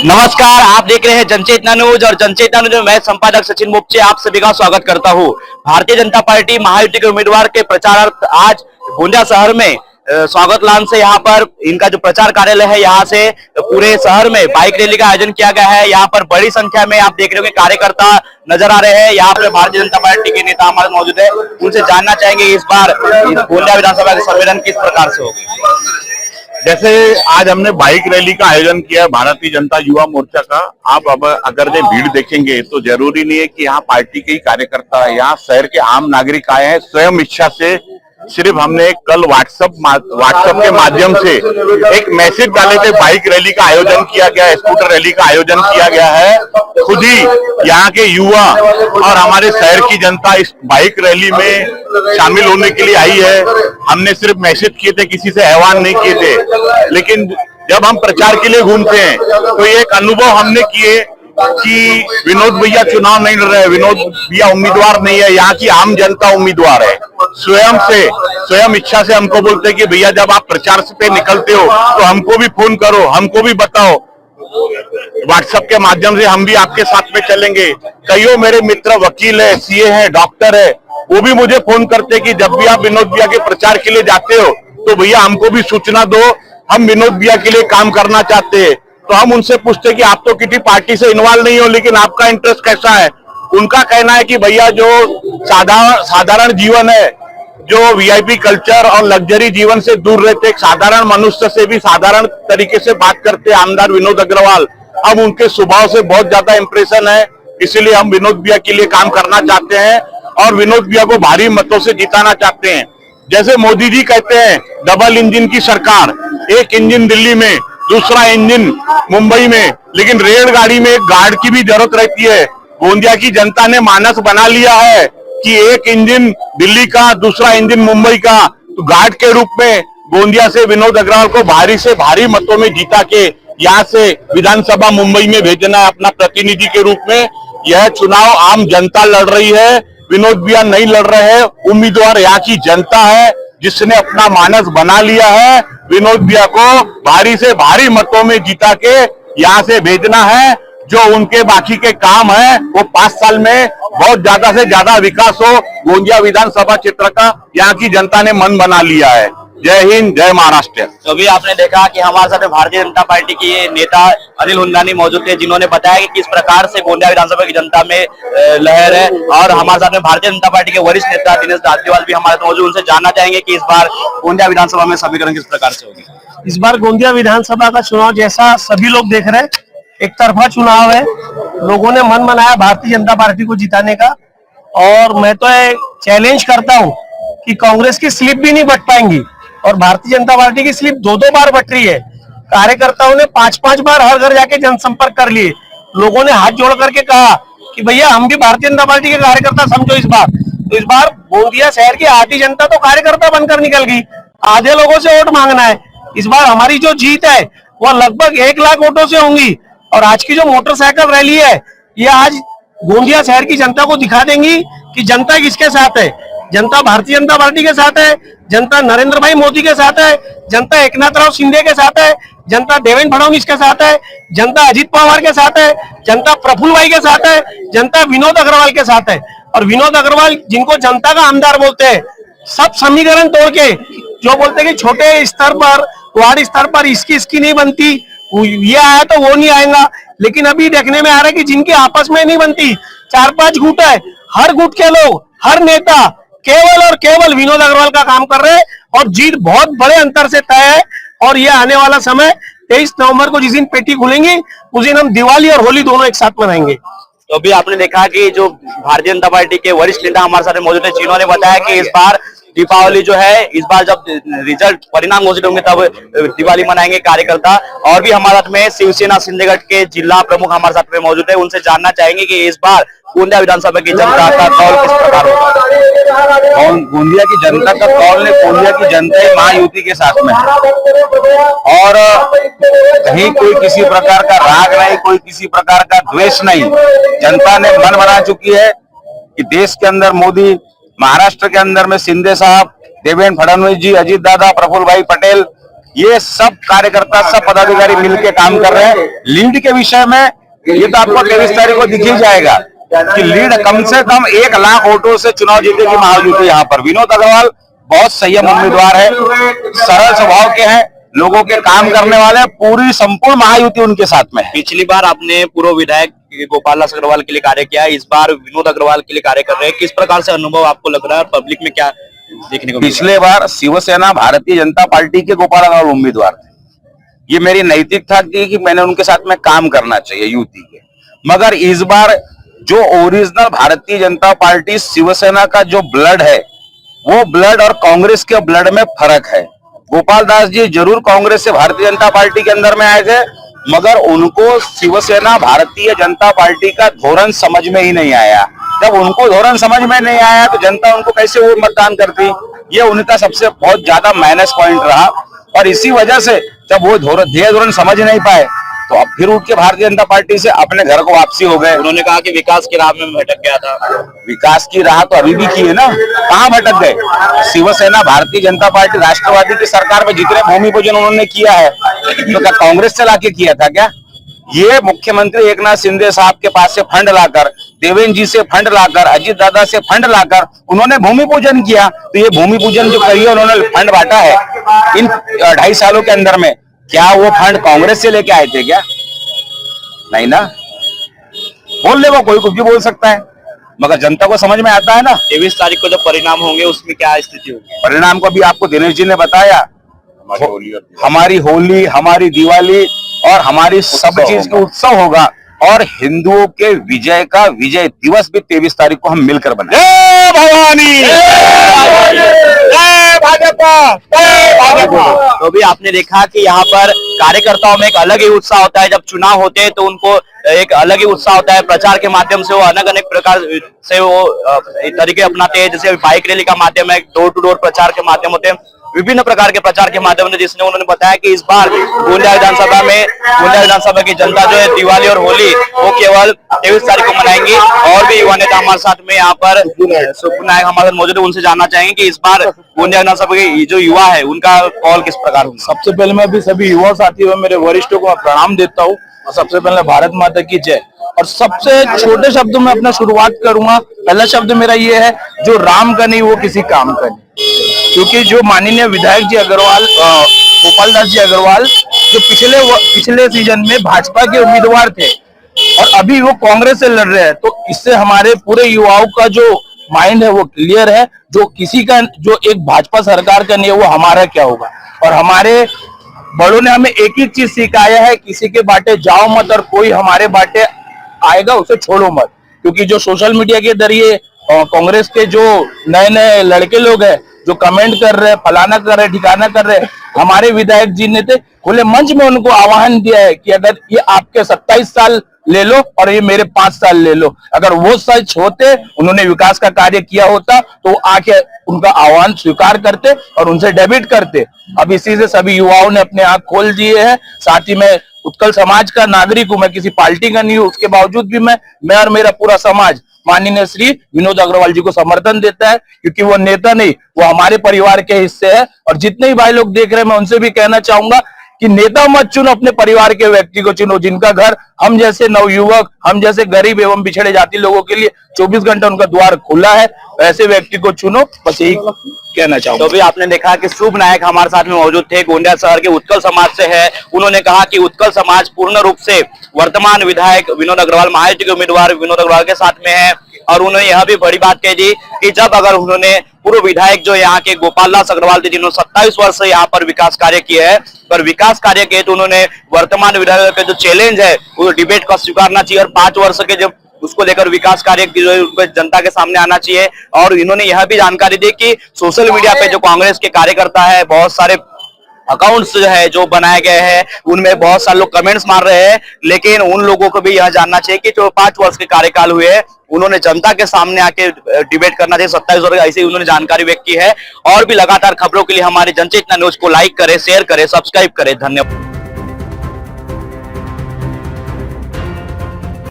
नमस्कार, आप देख रहे हैं जनचेतना न्यूज और जनचेतना न्यूज में मैं संपादक सचिन मुपचे आप सभी का स्वागत करता हूं। भारतीय जनता पार्टी महायुति के उम्मीदवार के प्रचारार्थ आज गोंदिया शहर में स्वागत लॉन से यहाँ पर इनका जो प्रचार कार्यालय है यहाँ से पूरे शहर में बाइक रैली का आयोजन किया गया है। यहाँ पर बड़ी संख्या में आप देख रहे हो कार्यकर्ता नजर आ रहे हैं। यहाँ पर भारतीय जनता पार्टी के नेता हमारे मौजूद है, उनसे जानना चाहेंगे इस बार गोंदिया विधानसभा के सम्मेलन किस प्रकार से होगी। जैसे आज हमने बाइक रैली का आयोजन किया भारतीय जनता युवा मोर्चा का। आप अब अगर ये भीड़ देखेंगे तो जरूरी नहीं है कि यहाँ पार्टी के ही कार्यकर्ता है, यहाँ शहर के आम नागरिक आए हैं स्वयं इच्छा से। सिर्फ हमने कल व्हाट्सएप के माध्यम से एक मैसेज डाले थे, बाइक रैली का आयोजन किया गया है, स्कूटर रैली का आयोजन किया गया है। खुद ही यहाँ के युवा और हमारे शहर की जनता इस बाइक रैली में शामिल होने के लिए आई है। हमने सिर्फ मैसेज किए थे, किसी से आह्वान नहीं किए थे। लेकिन जब हम प्रचार के लिए घूमते हैं तो ये एक अनुभव हमने किए कि विनोद भैया चुनाव नहीं लड़ रहे, विनोद भैया उम्मीदवार नहीं है, यहाँ की आम जनता उम्मीदवार है। स्वयं इच्छा से हमको बोलते हैं कि भैया जब आप प्रचार पे निकलते हो तो हमको भी फोन करो, हमको भी बताओ, व्हाट्सएप के माध्यम से हम भी आपके साथ में चलेंगे। कईयों मेरे मित्र वकील है, सीए है, डॉक्टर है, वो भी मुझे फोन करते कि जब भी आप विनोद भैया के प्रचार के लिए जाते हो तो भैया हमको भी सूचना दो, हम विनोद भैया के लिए काम करना चाहते हैं। तो हम उनसे पूछते कि आप तो किसी पार्टी से इन्वॉल्व नहीं हो, लेकिन आपका इंटरेस्ट कैसा है। उनका कहना है कि भैया जो साधारण जीवन है, जो वीआईपी कल्चर और लग्जरी जीवन से दूर रहते, एक साधारण मनुष्य से भी साधारण तरीके से बात करते आमदार विनोद अग्रवाल, अब उनके स्वभाव से बहुत ज्यादा इंप्रेशन है। इसीलिए हम विनोद भैया के लिए काम करना चाहते हैं और विनोद भैया को भारी मतों से जिताना चाहते हैं। जैसे मोदी जी कहते हैं डबल इंजन की सरकार, एक इंजन दिल्ली में, दूसरा इंजन मुंबई में, लेकिन रेलगाड़ी में एक गार्ड की भी जरूरत रहती है। गोंदिया की जनता ने मानस बना लिया है कि एक इंजन दिल्ली का, दूसरा इंजन मुंबई का। तो गार्ड के रूप में गोंदिया से विनोद अग्रवाल को भारी से भारी मतों में जीता के यहाँ से विधानसभा मुंबई में भेजना है अपना प्रतिनिधि के रूप में। यह चुनाव आम जनता लड़ रही है, विनोद भैया नहीं लड़ रहे हैं। उम्मीदवार यहाँ की जनता है जिसने अपना मानस बना लिया है। विनोद भैया को भारी से भारी मतों में जीता के यहाँ से भेजना है। जो उनके बाकी के काम है वो 5 साल में बहुत ज्यादा से ज्यादा विकास हो। गोंदिया विधानसभा क्षेत्र का यहाँ की जनता ने मन बना लिया है। जय हिंद, जय महाराष्ट्र। तो अभी आपने देखा कि हमारे साथ भारतीय जनता पार्टी के नेता अनिल हुंदानी मौजूद थे, जिन्होंने बताया कि किस प्रकार से गोंदिया विधानसभा की जनता में लहर है। और हमारे साथ में भारतीय जनता पार्टी के वरिष्ठ नेता दिनेश दादीवाल भी हमारे साथ मौजूद, उनसे जानना चाहेंगे कि इस बार गोंदिया विधानसभा में समीकरण किस प्रकार से होगी। इस बार गोंदिया विधानसभा का चुनाव जैसा सभी लोग देख रहे हैं, एक तरफा चुनाव है। लोगों ने मन बनाया भारतीय जनता पार्टी को जिताने का, और मैं तो चैलेंज करता हूं कि कांग्रेस की स्लिप भी नहीं बट पाएंगी और भारतीय जनता पार्टी की स्लिप 2-2 बार बट रही है। कार्यकर्ताओं ने 5-5 बार हर घर जाके जनसंपर्क कर लिए। लोगों ने हाथ जोड़ करके कहा कि भैया हम भी भारतीय जनता पार्टी के कार्यकर्ता समझो इस बार। तो इस बार गोंदिया शहर की आधी जनता तो कार्यकर्ता बनकर निकल गई, आधे लोगों से वोट मांगना है। इस बार हमारी जो जीत है वह लगभग 1 लाख वोटों से होंगी। और आज की जो मोटरसाइकिल रैली है, ये आज गोंदिया शहर की जनता को दिखा देंगी कि जनता किसके साथ है। जनता भारतीय जनता पार्टी के साथ है, जनता नरेंद्र भाई मोदी के साथ है, जनता एकनाथराव शिंदे के साथ है, जनता देवेंद्र फडणवीस के साथ है, जनता अजित पवार के साथ है, जनता प्रफुल्ल भाई के साथ है, जनता विनोद अग्रवाल के साथ है। और विनोद अग्रवाल जिनको जनता का आमदार बोलते हैं, सब समीकरण तोड़ के जो बोलते हैं कि छोटे स्तर पर, वार्ड स्तर पर इसकी नहीं बनती, ये आया तो वो नहीं आएगा। लेकिन अभी देखने में आ रहा है कि जिनकी आपस में नहीं बनती, 4-5 गुट है, हर गुट के लोग, हर नेता केवल और केवल विनोद अग्रवाल का काम कर रहे हैं और जीत बहुत बड़े अंतर से तय है। और ये आने वाला समय 23 नवंबर को जिस दिन पेटी खुलेंगी उस दिन हम दिवाली और होली दोनों एक साथ मनाएंगे। तो अभी आपने देखा कि जो भारतीय जनता पार्टी के वरिष्ठ नेता हमारे साथ मौजूद है, जिन्होंने बताया कि इस बार दीपावली जो है, इस बार जब रिजल्ट परिणाम घोषित होंगे तब दिवाली मनाएंगे कार्यकर्ता। और भी हमारे साथ में शिवसेना सिंधेगढ़ के जिला प्रमुख हमारे साथ में मौजूद है, उनसे जानना चाहेंगे कि इस बार गोंदिया विधानसभा की जनता का कौल किस प्रकार होगा। और गोंदिया की जनता का कौल ने, गोंदिया की जनता ही महायुति के साथ में है और कहीं कोई किसी प्रकार का राग नहीं, कोई किसी प्रकार का द्वेष नहीं। जनता ने मन बना चुकी है कि देश के अंदर मोदी, महाराष्ट्र के अंदर में शिंदे साहब, देवेंद्र फडणवीस जी, अजीत दादा, प्रफुल्ल भाई पटेल, ये सब कार्यकर्ता, सब पदाधिकारी मिलकर काम कर रहे हैं। लीड के विषय में ये तो आपको 23 तारीख को दिख ही जाएगा कि लीड कम से कम 1 लाख वोटों से चुनाव जीतेगी महायुति। यहाँ पर विनोद अग्रवाल बहुत संयम उम्मीदवार है, सरल स्वभाव के हैं, लोगों के काम करने वाले हैं, पूरी संपूर्ण महायुति उनके साथ में है। पिछली बार आपने पूर्व विधायक गोपाल दास अग्रवाल के लिए कार्य किया, इस बार विनोद अग्रवाल के लिए कार्य कर रहे हैं। किस प्रकार से अनुभव आपको लग रहा है, पब्लिक में क्या देखने को मिला? पिछले बार शिवसेना भारतीय जनता पार्टी के गोपाल अग्रवाल उम्मीदवार थे। ये मेरी नैतिकता थी कि मैंने उनके साथ में काम करना चाहिए युति के, मगर इस बार जो ओरिजिनल भारतीय जनता पार्टी शिवसेना का जो ब्लड है, वो ब्लड और कांग्रेस के ब्लड में फर्क है। गोपाल दास जी जरूर कांग्रेस से भारतीय जनता पार्टी के अंदर में आए थे, मगर उनको शिवसेना भारतीय जनता पार्टी का धोरण समझ में ही नहीं आया। जब उनको धोरण समझ में नहीं आया तो जनता उनको कैसे वो मतदान करती, ये उनका सबसे बहुत ज्यादा माइनस पॉइंट रहा। और इसी वजह से जब वो धोरण समझ नहीं पाए तो अब फिर उठ के भारतीय जनता पार्टी से अपने घर को वापसी हो गए। उन्होंने कहा कि विकास की राह में भटक गया था। विकास की राह तो अभी भी की है ना, कहाँ भटक गए? शिवसेना भारतीय जनता पार्टी राष्ट्रवादी की सरकार में जितने भूमि पूजन उन्होंने किया है तो क्या कांग्रेस से लाके किया था क्या? ये मुख्यमंत्री एकनाथ शिंदे साहब के पास से फंड लाकर, देवेंद्र जी से फंड लाकर, अजीत दादा से फंड लाकर उन्होंने भूमि पूजन किया। तो ये भूमि पूजन जो करी है, उन्होंने फंड बांटा है इन 2.5 सालों के अंदर में, क्या वो फंड कांग्रेस से लेके आए थे क्या? नहीं ना। बोल ले वो, कोई कुछ भी बोल सकता है, मगर जनता को समझ में आता है ना। 23 तारीख को जब परिणाम होंगे उसमें क्या स्थिति होगी? परिणाम को भी आपको दिनेश जी ने बताया। हमारी होली, हमारी दिवाली और हमारी सब चीज का उत्सव होगा, और हिंदुओं के विजय का विजय दिवस भी 23 तारीख को हम मिलकर बनाएंगे। जय भवानी, जय भाजपा, जय भाजपा। तो भी आपने देखा कि यहाँ पर कार्यकर्ताओं में एक अलग ही उत्साह होता है। जब चुनाव होते हैं तो उनको एक अलग ही उत्साह होता है। प्रचार के माध्यम से वो अनेक प्रकार से वो तरीके अपनाते हैं, जैसे बाइक रैली का माध्यम है, डोर टू डोर प्रचार के माध्यम होते हैं, विभिन्न प्रकार के प्रचार के माध्यम से, जिसने उन्होंने बताया कि इस बार गोंदिया विधानसभा की जनता जो है दिवाली और होली वो केवल 23 तारीख को मनाएंगी। और भी युवा नेता हमारे साथ में यहाँ पर सुप्पू नायक हमारे साथ मौजूद है, उनसे जानना चाहेंगे कि इस बार गोंदिया विधानसभा के जो युवा है उनका कॉल किस प्रकार होगा। सबसे पहले मैं भी सभी युवा साथियों, मेरे वरिष्ठों को प्रणाम देता हूँ, और सबसे पहले भारत माता की जय। और सबसे छोटे शब्दों में अपना शुरुआत करूंगा। पहला शब्द मेरा ये है, जो राम का नहीं वो किसी काम का नहीं। क्योंकि जो माननीय विधायक जी अग्रवाल, गोपाल दास जी अग्रवाल, जो पिछले सीजन में भाजपा के उम्मीदवार थे और अभी वो कांग्रेस से लड़ रहे हैं, तो इससे हमारे पूरे युवाओं का जो माइंड है वो क्लियर है। जो किसी का, जो एक भाजपा सरकार का नहीं है, वो हमारा क्या होगा। और हमारे बड़ों ने हमें एक ही चीज सिखाया है, किसी के बाटे जाओ मत, और कोई हमारे बाटे आएगा उसे छोड़ो मत। क्योंकि जो सोशल मीडिया के जरिए कांग्रेस के जो नए नए लड़के लोग हैं, जो कमेंट कर रहे हैं, फलाना कर रहे हैं, ठिकाना कर रहे हैं, हमारे विधायक जी ने खुले मंच में उनको आह्वान दिया है कि अगर ये आपके 27 साल ले लो और ये मेरे 5 साल ले लो, अगर वो सच होते, उन्होंने विकास का कार्य किया होता, तो आके उनका आह्वान स्वीकार करते और उनसे डेबिट करते। अब इसी से सभी युवाओं ने अपने आंख खोल दिए हैं। साथ ही मैं उत्कल समाज का नागरिक हूं, मैं किसी पार्टी का नहीं हूं, उसके बावजूद भी मैं और मेरा पूरा समाज माननीय श्री विनोद अग्रवाल जी को समर्थन देता है। क्योंकि वो नेता नहीं, वो हमारे परिवार के हिस्से है। और जितने ही भाई लोग देख रहे हैं, मैं उनसे भी कहना चाहूंगा कि नेता मत चुनो, अपने परिवार के व्यक्ति को चुनो, जिनका घर हम जैसे नवयुवक, हम जैसे गरीब एवं पिछड़े जाति लोगों के लिए 24 घंटा उनका द्वार खुला है। ऐसे व्यक्ति को चुनो, बस यही कहना चाहूंगा। तो भी आपने देखा कि शुभ नायक हमारे साथ में मौजूद थे, गोंदिया शहर के उत्कल समाज से है। उन्होंने कहा कि उत्कल समाज पूर्ण रूप से वर्तमान विधायक विनोद अग्रवाल, महायुति के उम्मीदवार विनोद अग्रवाल के साथ में है। और उन्होंने यह भी बड़ी बात कह दी कि जब अगर उन्होंने पूर्व विधायक जो यहाँ के गोपाल दास अग्रवाल थे, जिन्होंने 27 वर्ष से यहाँ पर विकास कार्य किए हैं, पर विकास कार्य किए, तो उन्होंने वर्तमान विधायक का जो चैलेंज है वो डिबेट का स्वीकारना चाहिए, और 5 वर्ष के जब उसको लेकर विकास कार्य उनको जनता के सामने आना चाहिए। और इन्होंने यह भी जानकारी दी कि सोशल मीडिया पे जो कांग्रेस के कार्यकर्ता है, बहुत सारे अकाउंट्स जो है जो बनाए गए हैं, उनमें बहुत सारे लोग कमेंट्स मार रहे हैं, लेकिन उन लोगों को भी यह जानना चाहिए कि जो 5 वर्ष के कार्यकाल हुए हैं, उन्होंने जनता के सामने आके डिबेट करना चाहिए। 27 वर्ष ऐसे ही उन्होंने जानकारी व्यक्त की है। और भी लगातार खबरों के लिए हमारे जनचेतना न्यूज को लाइक करें, शेयर करें, सब्सक्राइब करें। धन्यवाद।